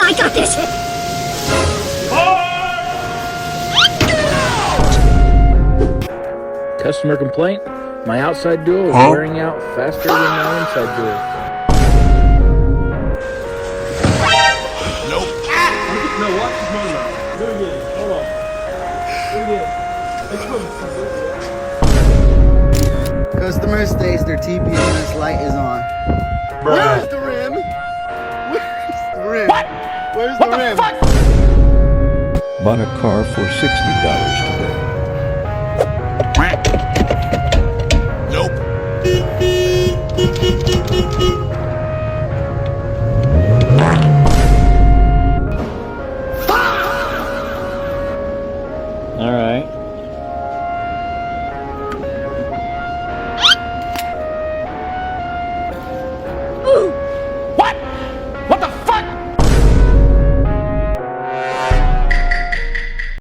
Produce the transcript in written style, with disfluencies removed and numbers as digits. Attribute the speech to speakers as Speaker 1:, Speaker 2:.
Speaker 1: I got this!
Speaker 2: Customer complaint? My outside duo is wearing out faster than my inside duo.
Speaker 3: Nope.
Speaker 4: No, watch this moment. Do it again. Hold on. Do it again.
Speaker 5: Customer states their TPMS light is on. Where's the rim? Where's the rim? What? Where's the rim? Fuck?
Speaker 6: Bought a car for $60 today.
Speaker 3: Nope.